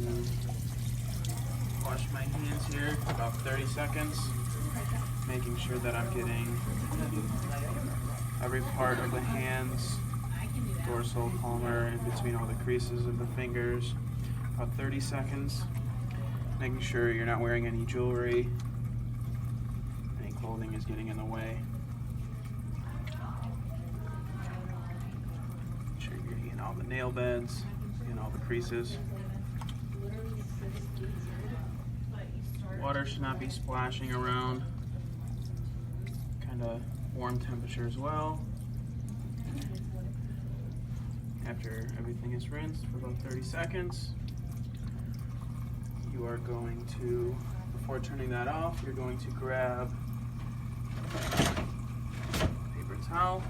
to wash my hands here for about 30 seconds, making sure that I'm getting every part of the hands, dorsal, palmar, in between all the creases of the fingers. About 30 seconds, making sure you're not wearing any jewelry, any clothing is getting in the way. Make sure you're getting all the nail beds, and all the creases. Water should not be splashing around. Kind of warm temperature as well. After everything is rinsed for about 30 seconds, you are going to, before turning that off, you're going to grab a paper towel.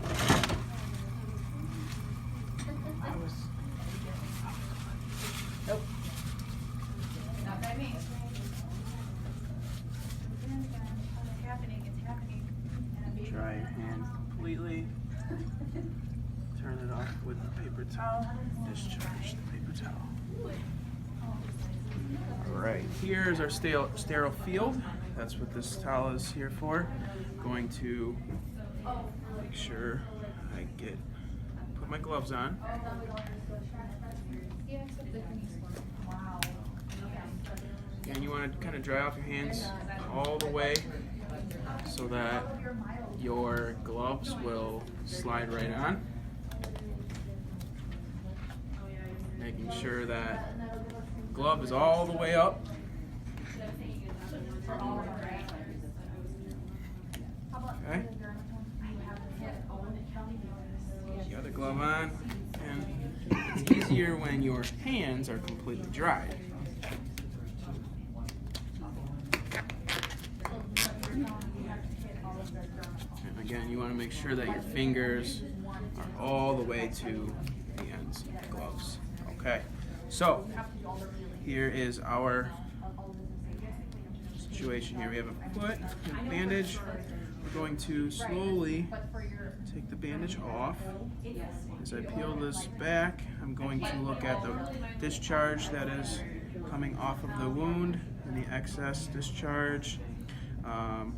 Nope. Not by me. It's happening, it's happening. Dry your hand completely. Turn it off with the paper towel. Discharge the paper towel. Alright, here's our sterile field. That's what this towel is here for. Going to make sure I put my gloves on. And you want to kind of dry off your hands all the way so that your gloves will slide right on. Making sure that glove is all the way up. Okay. The other glove on. And it's easier when your hands are completely dry. And again, you want to make sure that your fingers are all the way to the ends of the gloves. Okay, so here is our situation here. We have a foot and a bandage. We're going to slowly take the bandage off. As I peel this back, I'm going to look at the discharge that is coming off of the wound and the excess discharge. I'm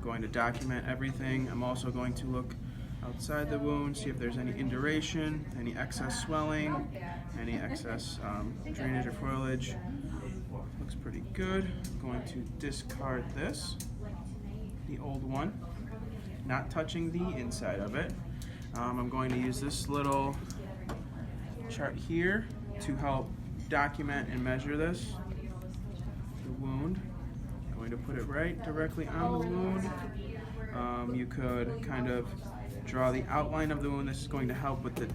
going to document everything. I'm also going to look outside the wound, see if there's any induration, any excess swelling, any excess drainage or foliage. Looks pretty good. I'm going to discard this, the old one, not touching the inside of it. I'm going to use this little chart here to help document and measure this, the wound. I'm going to put it right directly on the wound. You could kind of draw the outline of the wound. This is going to help with the,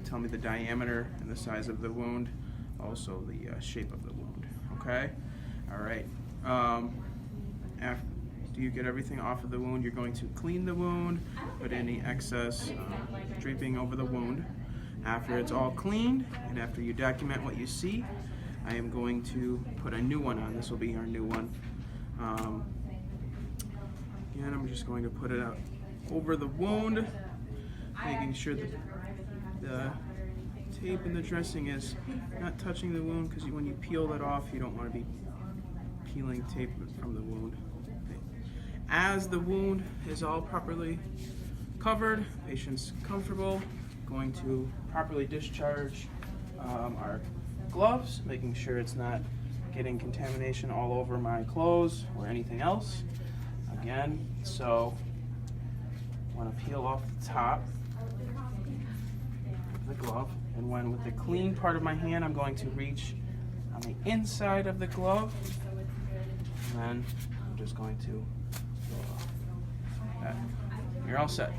tell me the diameter and the size of the wound, also the shape of the wound, okay? All right, after you get everything off of the wound, you're going to clean the wound, put any excess draping over the wound. After it's all cleaned, and after you document what you see, I am going to put a new one on. This will be our new one. Again, I'm just going to put it out over the wound, making sure that the tape and the dressing is not touching the wound, because when you peel that off, you don't want to be peeling tape from the wound. As the wound is all properly covered, patient's comfortable, going to properly discharge our gloves, making sure it's not getting contamination all over my clothes or anything else. Again, so I want to peel off the top of the glove, and when with the clean part of my hand, I'm going to reach on the inside of the glove, and then I'm just going to pull off that. You're all set.